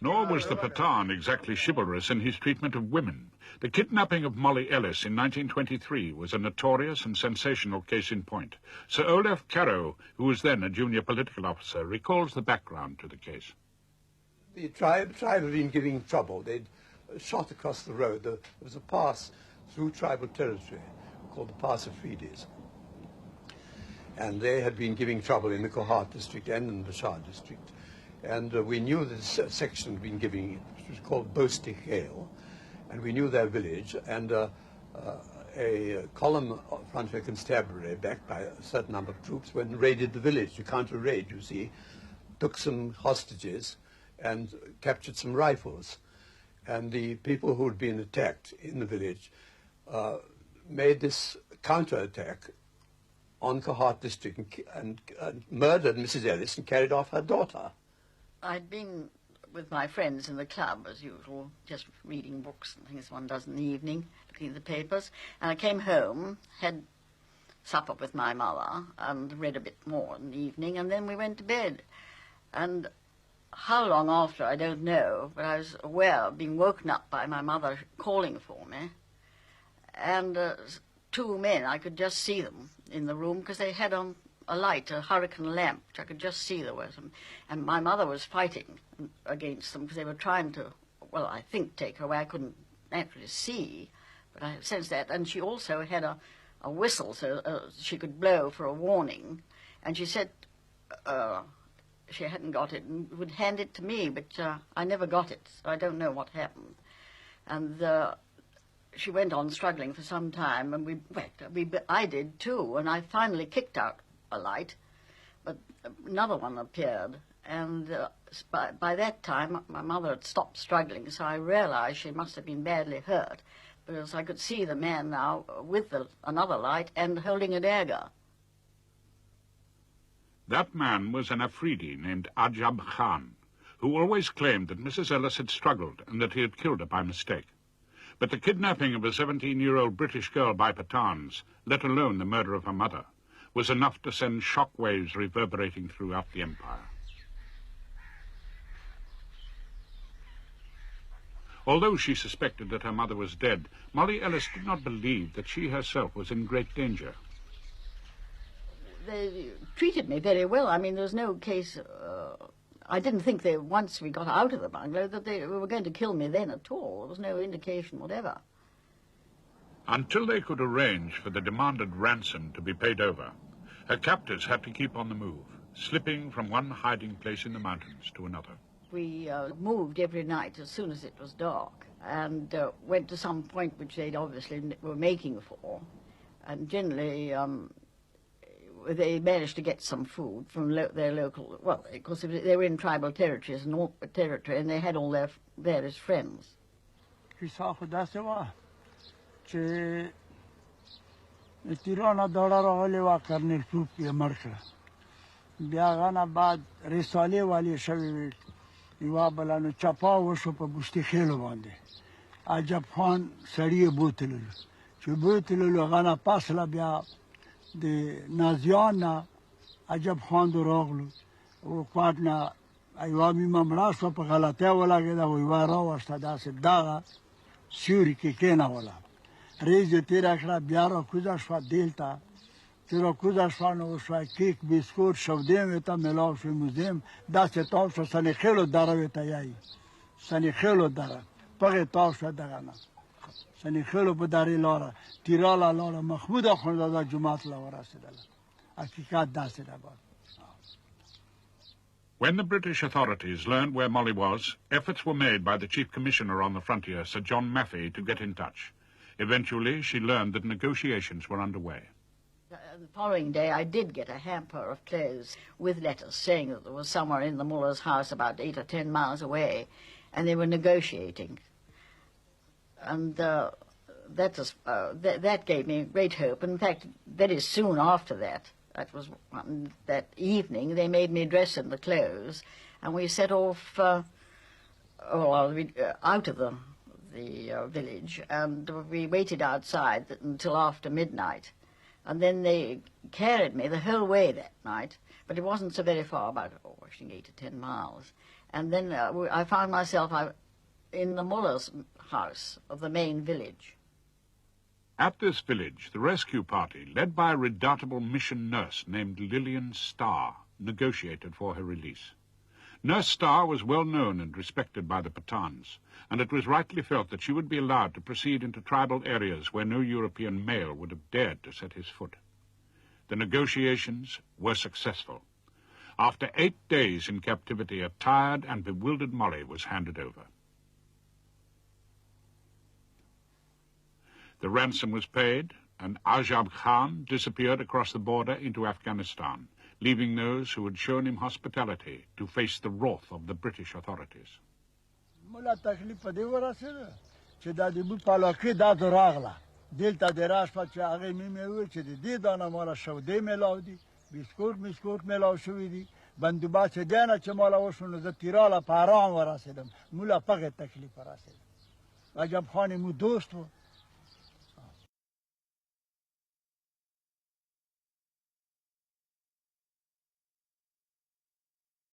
Nor was the Patan exactly chivalrous in his treatment of women. The kidnapping of Molly Ellis in 1923 was a notorious and sensational case in point. Sir Olaf Carow, who was then a junior political officer, recalls the background to the case. The tribe had been giving trouble. They'd shot across the road. There was a pass through tribal territory called the Pass of Freedies. And they had been giving trouble in the Kohat district and in the Bashar district. And we knew that this section had been giving, which was called Boastic Hale, and we knew their village, and a column of Frontier Constabulary, backed by a certain number of troops, went and raided the village to counter a raid, you see, took some hostages and captured some rifles. And the people who had been attacked in the village made this counterattack on Kohat district and murdered Mrs. Ellis and carried off her daughter. I'd been with my friends in the club, as usual, just reading books and things one does in the evening, looking at the papers. And I came home, had supper with my mother, and read a bit more in the evening, and then we went to bed. And how long after, I don't know, but I was aware of being woken up by my mother calling for me. And two men, I could just see them in the room because they had on a light, a hurricane lamp, which I could just see there was them. And my mother was fighting against them because they were trying to, well, I think, take her away. I couldn't naturally see, but I sensed that. And she also had a whistle so she could blow for a warning. And she said she hadn't got it and would hand it to me, but I never got it, so I don't know what happened. And she went on struggling for some time, and I did too, and I finally kicked out a light, but another one appeared, and by that time my mother had stopped struggling, so I realized she must have been badly hurt, because I could see the man now with another light and holding a dagger. That man was an Afridi named Ajab Khan, who always claimed that Mrs. Ellis had struggled and that he had killed her by mistake. But the kidnapping of a 17-year-old British girl by Pathans, let alone the murder of her mother, was enough to send shock waves reverberating throughout the empire. Although she suspected that her mother was dead, Molly Ellis did not believe that she herself was in great danger. They treated me very well. I mean, there was no case... I didn't think once we got out of the bungalow, that they were going to kill me then at all. There was no indication whatever. Until they could arrange for the demanded ransom to be paid over, her captors had to keep on the move, slipping from one hiding place in the mountains to another. We moved every night as soon as it was dark, and went to some point which they obviously were making for, and generally they managed to get some food from their local, well, because they were in tribal territories and they had all their various friends. تیرانا دارا را حالی و کرنل توپ یه مرکه بیاغانا بعد رساله والی شوی یوا بلانو چپا وشو پا بوشتی خیلو بانده عجب خان سریع بوتلو چو بوتلو غانا پاسلا بیا ده نازیان نا عجب خان دو راغلو و قواتنا ایوا بیما مراس و پا غلطه ولا گده و ایوا را وشتا داس داغا سیوری که کینا ولا ریز تیرا کرا بیارا کوزا شوا دیلتا تیرا کوزا شوا نو شوا کیک بیسکوت شودیم ویتا ملاو شوی موزیم دست تاو شوا سنی خیلو دارا ویتا یایی سنی خیلو دارا پاقی تاو شوا داغانا سنی خیلو بداری لارا تیرالا لارا مخمودا خوندادا جماعت لارا سیدالا حقیقت دست دابا. When the British authorities learned where Molly was, efforts were made by the Chief Commissioner on the frontier, Sir John Maffei, to get in touch. Eventually, she learned that negotiations were underway. The following day, I did get a hamper of clothes with letters saying that there was somewhere in the mullah's house about 8 or 10 miles away, and they were negotiating. And that gave me great hope. In fact, very soon after that, that evening, they made me dress in the clothes, and we set off out of the village, and we waited outside until after midnight. And then they carried me the whole way that night, but it wasn't so very far, about, I think 8 to 10 miles. And then I found myself in the muller's house of the main village. At this village, the rescue party, led by a redoubtable mission nurse named Lillian Starr, negotiated for her release. Nurse Starr was well known and respected by the Pathans, and it was rightly felt that she would be allowed to proceed into tribal areas where no European male would have dared to set his foot. The negotiations were successful. After 8 days in captivity, a tired and bewildered Molly was handed over. The ransom was paid, and Ajab Khan disappeared across the border into Afghanistan, leaving those who had shown him hospitality to face the wrath of the British authorities. ملا تکلیف په دې ورسېده چې دا د بو پالاکې دا راغله دلته د راشپه چې هغې مې وویل چې د دې دانه ماله شودې میلاو دي بسکوټ میلاو شوي دي بندوبست چې دی نه چې ماله وشو نو زه تیراله په ارام ورسېدم مولا په هغې تکلیف ورسېدم عجب خان مو دوست و